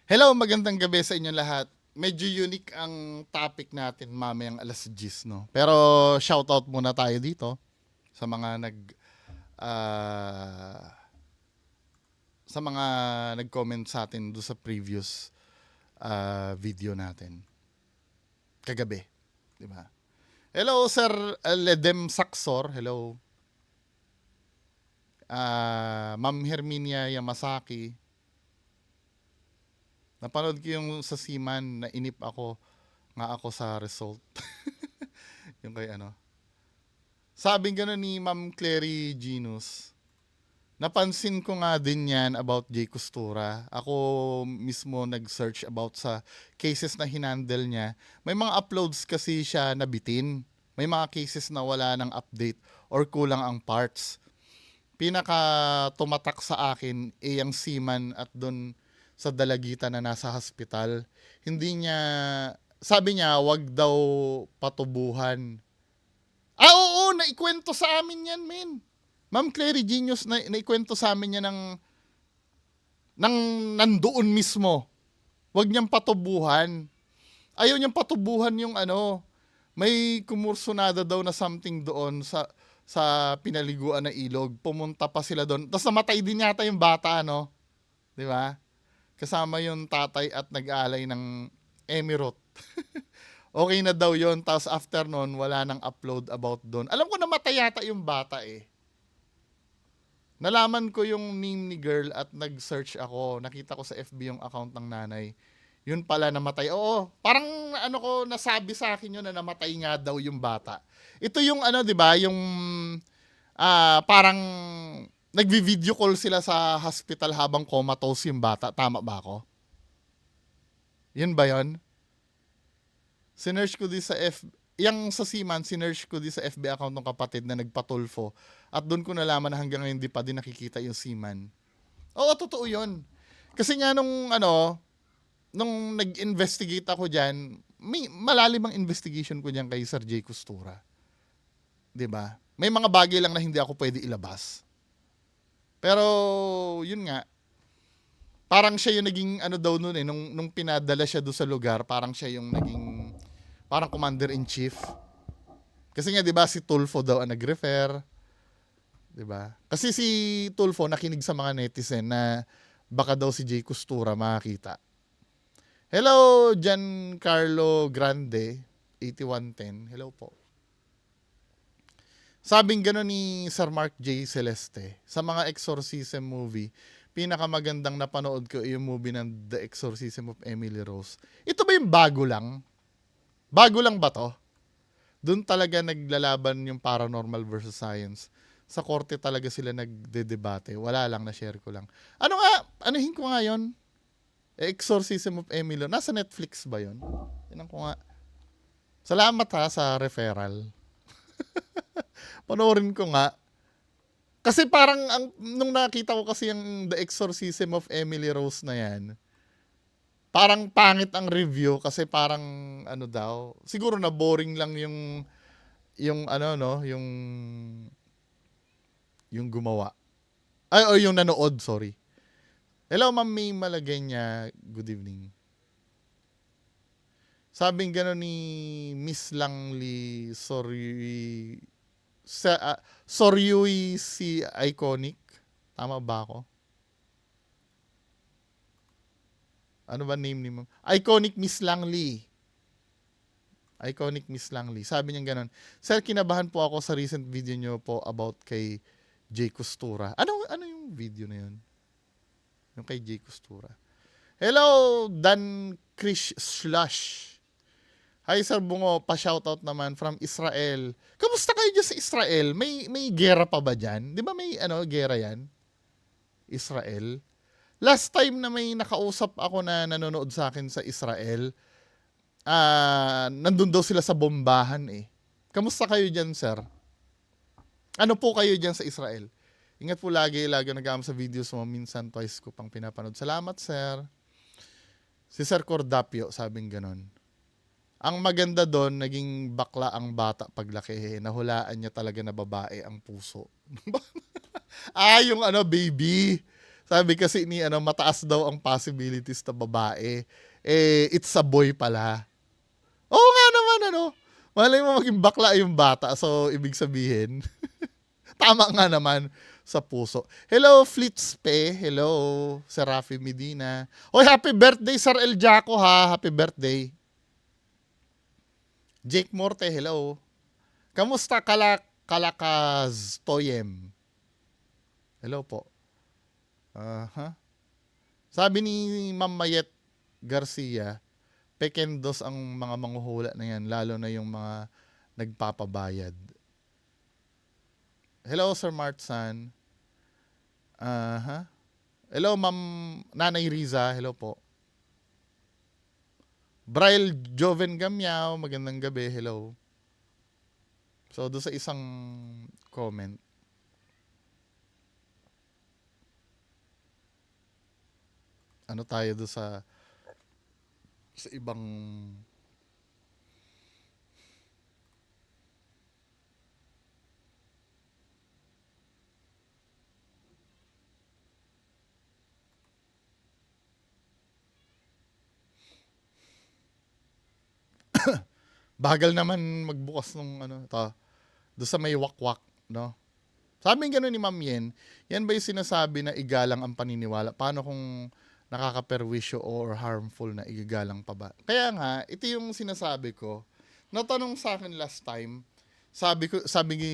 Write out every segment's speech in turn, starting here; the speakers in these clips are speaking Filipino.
Hello, magandang gabi sa inyo lahat. Medyo unique ang topic natin mamayang alas 10, no? Pero shoutout muna tayo dito sa mga ah, sa mga nag-comment sa atin do sa previous video natin kagabi, di ba? Hello Sir Ledem Saxor, hello. Ma'am Herminia Yamasaki. Napanood ko yung sa Seaman na inip ako nga ako sa result. Yung kay ano. Sabing gano'n ni Ma'am Clary Genus, napansin ko nga din yan about Jay Costura. Ako mismo nag-search about sa cases na hinandle niya. May mga uploads kasi siya nabitin. May mga cases na wala ng update or kulang ang parts. Pinaka tumatak sa akin yung seaman at doon sa dalagitan na nasa hospital. Hindi niya, sabi niya, wag daw patubuhan. Oo, naikwento sa amin yan, men. Ma'am Clary Genius, naikwento sa amin yan ng nandoon mismo. Huwag niyang patubuhan. Ayaw niyang patubuhan yung ano, may kumursonada daw na something doon sa pinaliguan na ilog. Pumunta pa sila doon. Tapos namatay din yata yung bata, no? Di ba? Kasama yung tatay at nag-alay ng Emirate. Okay na daw yon. Tapos after nun, wala nang upload about doon. Alam ko namatay yata yung bata eh. Nalaman ko yung name ni girl at nag-search ako. Nakita ko sa FB yung account ng nanay. Yun pala namatay. Oo, parang ano ko nasabi sa akin yun na namatay nga daw yung bata. Ito yung ano, 'di ba? Yung parang nagvi-video call sila sa hospital habang comatose yung bata. Tama ba ako? Yun ba yun? Sinearch ko di sa yung sa Seaman, sinearch ko di sa FB account ng kapatid na nagpatulfo. At doon ko nalaman na hanggang ngayon di pa din nakikita yung Seaman. Oo, totoo yun. Kasi nga nung nag-investigate ako dyan, may malalim ang investigation ko dyan kay Sir J. Costura. 'Di ba? May mga bagay lang na hindi ako pwede ilabas. Pero, yun nga, parang siya yung naging ano daw nun eh, nung pinadala siya doon sa lugar, parang siya yung naging, parang commander-in-chief. Kasi nga, di ba, si Tulfo daw ang nag-refer. Di ba? Kasi si Tulfo nakinig sa mga netizen na baka daw si Jay Costura makakita. Hello, Giancarlo Grande, 8110. Hello po. Sabing gano'n ni Sir Mark J. Celeste, sa mga exorcism movie, pinakamagandang napanood ko yung movie ng The Exorcism of Emily Rose. Ito ba yung bago lang? Bago lang ba to? Doon talaga naglalaban yung paranormal versus science. Sa korte talaga sila nagdedebate. Wala lang, na-share ko lang. Ano nga, anuhin ko nga yun? Exorcism of Emily. Nasa Netflix ba yun? Tinan ko nga. Salamat ha sa referral. Panoorin ko nga. Kasi parang nung nakita ko kasi yung The Exorcism of Emily Rose na yan, parang pangit ang review kasi parang ano daw, siguro na boring lang yung ano no, yung gumawa. Ay, o yung nanood, sorry. Hello, Ma'am May Malagenya. Good evening. Sabing gano'n ni Miss Langli, sorry, Soryui si Iconic. Tama ba ako? Ano ba name ni Ma'am? Iconic Miss Langli. Iconic Miss Langli. Sabi niya ganun, Sir, kinabahan po ako sa recent video niyo po about kay Jay Costura. Ano yung video na yun? Yung kay Jay Costura. Hello, Dan Krish Slash. Hi Sir Bungo, pa-shoutout naman from Israel. Kamusta kayo dyan sa Israel? May gera pa ba dyan? Di ba may gera yan? Israel. Last time na may nakausap ako na nanonood sa akin sa Israel, nandun daw sila sa bombahan eh. Kamusta kayo dyan, sir? Ano po kayo dyan sa Israel? Ingat po lagi nag-aam sa videos mo. Minsan twice ko pang pinapanood. Salamat, sir. Si Sir Cordapio, sabing ganon. Ang maganda doon, naging bakla ang bata paglaki. Nahulaan niya talaga na babae ang puso. Yung baby. Sabi kasi ni ano, mataas daw ang possibilities na babae. Eh, it's a boy pala. Oo nga naman, ano. Malay mo maging bakla yung bata. So, ibig sabihin, tama nga naman sa puso. Hello, Flitspe. Hello, Sir Rafi Medina. Oy, happy birthday, Sir El Jaco, ha. Happy birthday. Jake Morte, hello. Kamusta Kalakaz Toyem? Hello po. Aha. Sabi ni Ma'am Mayet Garcia, pekendos ang mga manghuhula na yan, lalo na yung mga nagpapabayad. Hello, Sir Martsan. Aha. Hello, Ma'am Nanay Riza. Hello po. Braille Joven Gamyaw, magandang gabi. Hello. So, doon sa isang comment, ano tayo doon sa ibang bagal naman magbukas ng ano, ito, doon sa may wakwak, no? Sabi gano'n ni Ma'am Yen, yan ba yung sinasabi na igalang ang paniniwala? Paano kung nakakaperwisyo or harmful na igagalang pa ba? Kaya nga, ito yung sinasabi ko. Natanong sa akin last time, sabi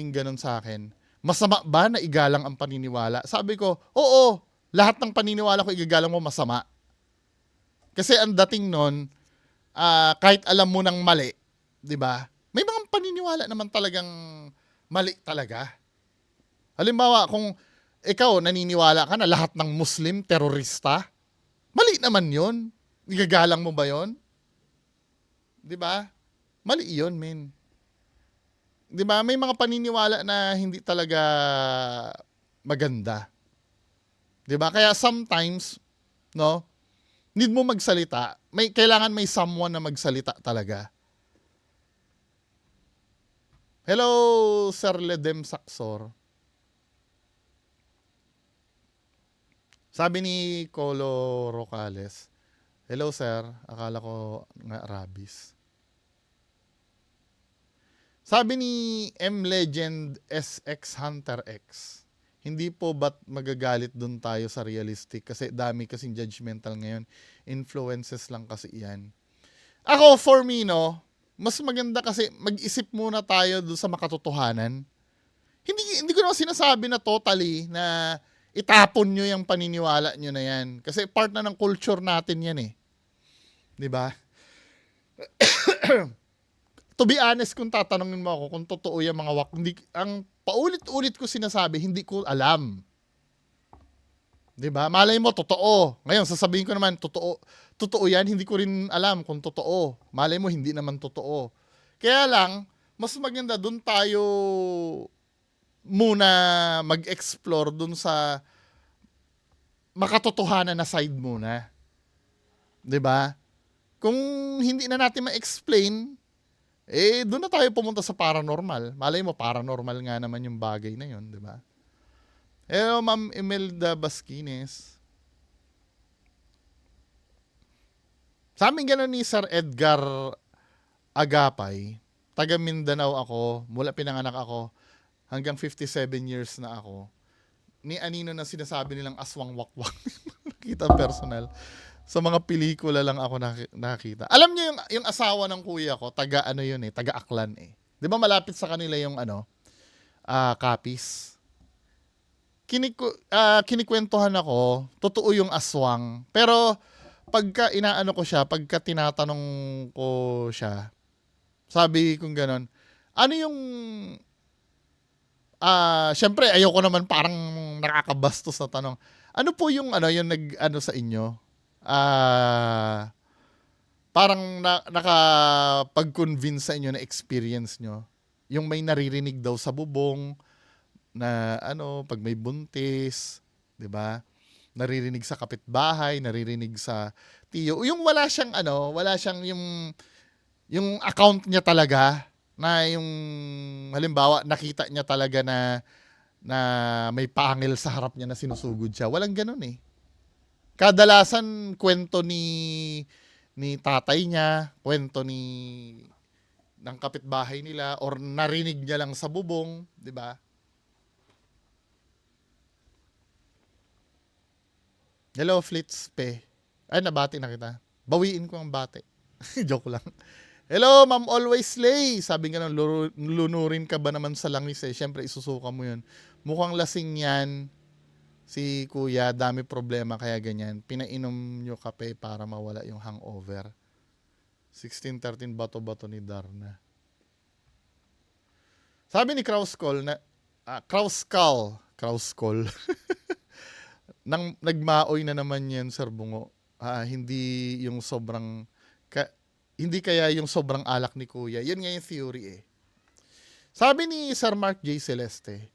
yung gano'n sa akin, masama ba na igalang ang paniniwala? Sabi ko, oo, lahat ng paniniwala ko igagalang mo masama. Kasi ang dating nun, kahit alam mo ng mali, di ba? May mga paniniwala naman talagang mali talaga. Halimbawa, kung ikaw naniniwala ka na lahat ng Muslim terorista, mali naman yun. Igagalang mo ba yun? Di ba? Mali yun, men. Di ba? May mga paniniwala na hindi talaga maganda. Di ba? Kaya sometimes, no, need mo magsalita. Kailangan may someone na magsalita talaga. Hello, Sir Ledem Saxor. Sabi ni Colo Rocales, hello sir, akala ko nga Rabis. Sabi ni M Legend SX Hunter X, hindi po ba't magagalit dun tayo sa realistic kasi dami kasing judgmental ngayon, influences lang kasi iyan. Ako, for me, no, mas maganda kasi mag-isip muna tayo dun sa makatotohanan. Hindi ko naman sinasabi na totally na itapon nyo yung paniniwala nyo na yan. Kasi part na ng culture natin yan eh. Diba? To be honest, kung tatanungin mo ako kung totoo yung mga ang paulit-ulit ko sinasabi, hindi ko alam. Diba? Malay mo, totoo. Ngayon, sasabihin ko naman, totoo yan, hindi ko rin alam kung totoo. Malay mo, hindi naman totoo. Kaya lang, mas maganda dun tayo muna mag-explore dun sa makatotohanan na side muna. 'Di ba? Kung hindi na natin ma-explain, doon na tayo pumunta sa paranormal. Malay mo, paranormal nga naman yung bagay na yun, 'di ba? Hello, Ma'am Imelda Basquines. Sa amin gano'n ni Sir Edgar Agapay, taga Mindanao ako, mula pinanganak ako, hanggang 57 years na ako. Ni Anino na sinasabi nilang aswang wakwak. Nakita personal. Sa mga pelikula lang ako nakita. Alam niyo yung asawa ng kuya ko, taga ano yun eh, taga Aklan eh. 'Di ba malapit sa kanila yung ano, Capiz. Kinikwentuhan ako, totoo yung aswang. Pero pagka inaano ko siya, pagka tinatanong ko siya, sabi kong ganon, ano yung syempre ayoko naman parang nakakabastos na tanong. Ano po yung yung nag-ano sa inyo? Parang nakapag-convince sa inyo na experience nyo. Yung may naririnig daw sa bubong na pag may buntis, 'di ba? Naririnig sa kapitbahay, naririnig sa tiyo. Yung wala siyang yung account niya talaga na yung halimbawa nakita niya talaga na na may pangil sa harap niya na sinusugod siya. Walang ganun eh. Kadalasan kwento ni tatay niya, kwento ng kapitbahay nila or narinig niya lang sa bubong, 'di ba? Hello Flitspe. Ay nabati na kita. Bawiin ko ang bate. Joke lang. Hello Ma'am Always Slay. Sabi nga nung lunurin ka ba naman sa langis eh. Syempre isusuka mo 'yun. Mukhang lasing 'yan. Si kuya, dami problema kaya ganyan. Pinainom nyo kape para mawala yung hangover. 1613 bato-bato ni Darna. Sabi ni Krauskol na Krauskol nang nagmaoy na naman yan Sir Bungo. Hindi yung sobrang hindi kaya yung sobrang alak ni kuya. Yun nga yung theory eh. Sabi ni Sir Mark J. Celeste,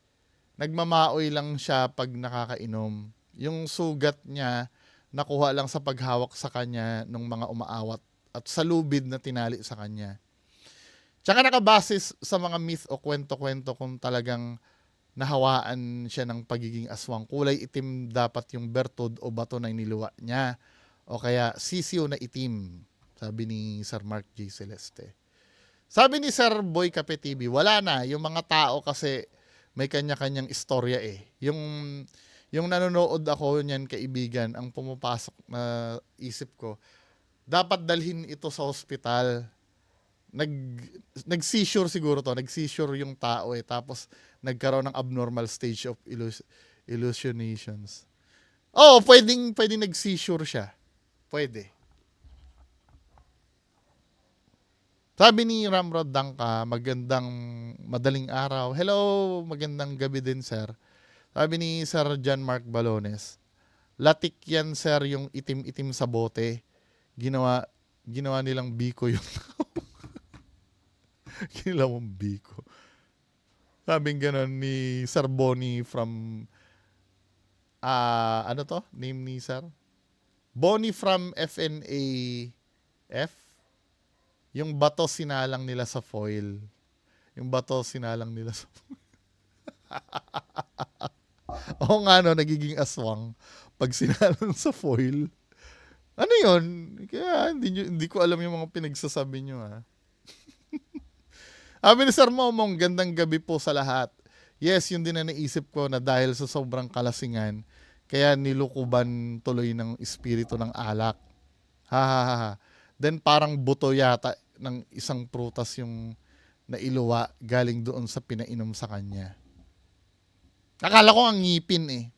nagmamaoy lang siya pag nakakainom. Yung sugat niya, nakuha lang sa paghawak sa kanya ng mga umaawat at sa lubid na tinali sa kanya. Tsaka nakabase sa mga myth o kwento-kwento kung talagang nahawaan siya ng pagiging aswang. Kulay itim dapat yung bertud o bato na iniluwa niya. O kaya sisiyo na itim, sabi ni Sir Mark J. Celeste. Sabi ni Sir Boy Kape TV, wala na. Yung mga tao kasi may kanya-kanyang istorya eh. Yung nanonood ako niyan kaibigan, ang pumapasok na isip ko, dapat dalhin ito sa ospital. Nag-seizure siguro to. Nag-seizure yung tao eh. Tapos nagkaroon ng abnormal stage of hallucinations. Oh, pwedeng nag-seizure siya. Pwede. Sabi ni Ramrod Dangka, magandang madaling araw. Hello, magandang gabi din, sir. Sabi ni Sir John Mark Balones, latik yan, sir, yung itim-itim sa bote. Ginawa nilang biko yung ginawang biko. Sabing ganon ni Sir Bonnie from ano to? Name ni Sir? Bonnie from FNAF. Yung bato sinalang nila sa foil. Yung bato sinalang nila sa foil. Oo nga no, nagiging aswang pag sinalang sa foil. Ano yun? Kaya hindi ko alam yung mga pinagsasabi nyo ha. Sabi ni Sir Momong, gandang gabi po sa lahat. Yes, yun din na naisip ko na dahil sa sobrang kalasingan, kaya nilukuban tuloy ng espiritu ng alak. Ha ha ha. Then parang buto yata ng isang prutas yung nailuwa galing doon sa pinainom sa kanya. Akala ko ang ngipin eh.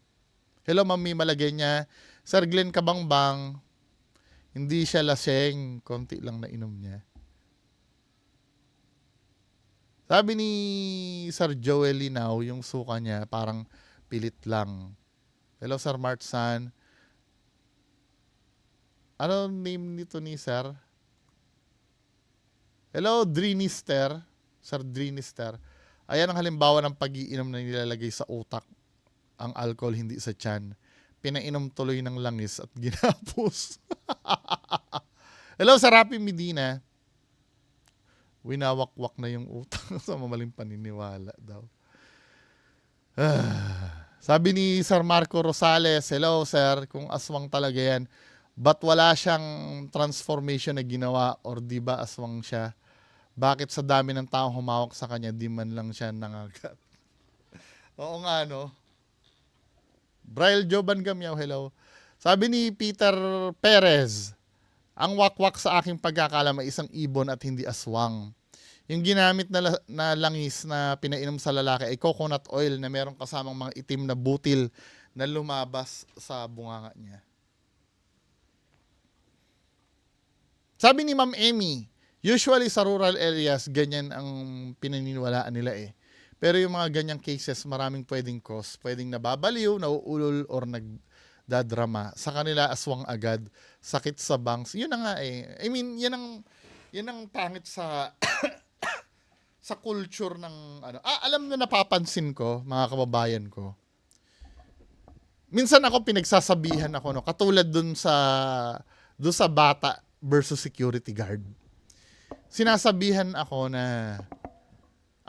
Hello Mami, malagay niya. Sir Glenn Kabangbang, hindi siya laseng, konti lang nainom niya. Sabi ni Sir Joel Linaw, yung suka niya parang pilit lang. Hello Sir Martsan. Ano name nito ni Sir? Hello, Drinister. Sir Drinister. Ayan ang halimbawa ng pag-iinom na nilalagay sa utak. Ang alcohol, hindi sa tiyan. Pinainom tuloy ng langis at ginapos. Hello, Sir Rapi Medina. Winawakwak na yung utak sa mamaling paniniwala daw. Sabi ni Sir Marco Rosales, hello sir, kung aswang talaga yan, ba't wala siyang transformation na ginawa or di ba aswang siya? Bakit sa dami ng taong humawak sa kanya, di man lang siya nangagat? Oo nga, no? Braille Joban Gamyaw, hello. Sabi ni Peter Perez, ang wakwak sa aking pagkakalam ay isang ibon at hindi aswang. Yung ginamit na langis na pinainom sa lalaki ay coconut oil na merong kasamang mga itim na butil na lumabas sa bunganga niya. Sabi ni Ma'am Amy, usually sa rural areas, ganyan ang pinaniniwalaan nila eh. Pero yung mga ganyang cases, maraming pwedeng cause. Pwedeng nababaliw, nauulol, or nagdadrama. Sa kanila, aswang agad, sakit sa bangs. Yun na nga eh. I mean, yan ang pangit sa sa culture ng ano. Alam na napapansin ko, mga kababayan ko. Minsan ako pinagsasabihan ako, no, katulad dun sa bata versus security guard. Sinasabihan ako na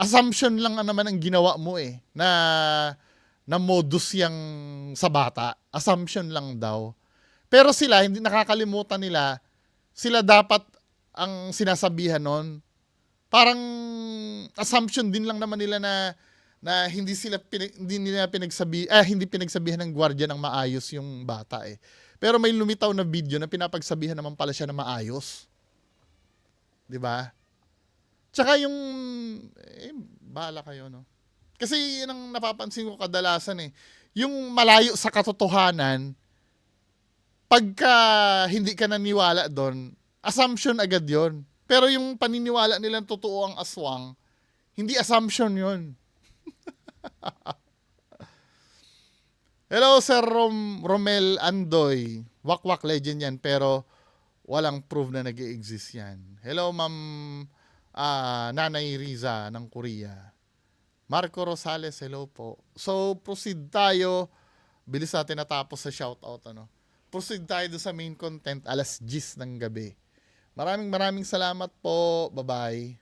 assumption lang naman ang ginawa mo eh, na na modus yang sa bata. Assumption lang daw. Pero sila, hindi nakakalimutan nila, sila dapat ang sinasabihan nun. Parang assumption din lang naman nila na hindi pinagsabihan ng gwardiya ng maayos yung bata eh. Pero may lumitaw na video na pinapagsabihan naman pala siya na maayos. 'Di ba? Tsaka yung bahala kayo no. Kasi yun ang napapansin ko kadalasan eh. Yung malayo sa katotohanan, pagka hindi ka naniwala doon, assumption agad yon. Pero yung paniniwala nilang totoo ang aswang, hindi assumption yon. Hello, Sir Romel Andoy. Wakwak legend yan, pero walang proof na nag-exist yan. Hello, Ma'am Nanay Riza ng Korea. Marco Rosales, hello po. So, proceed tayo. Bilis natin natapos sa shoutout. Proceed tayo sa main content, alas 10 ng gabi. Maraming salamat po. Bye-bye.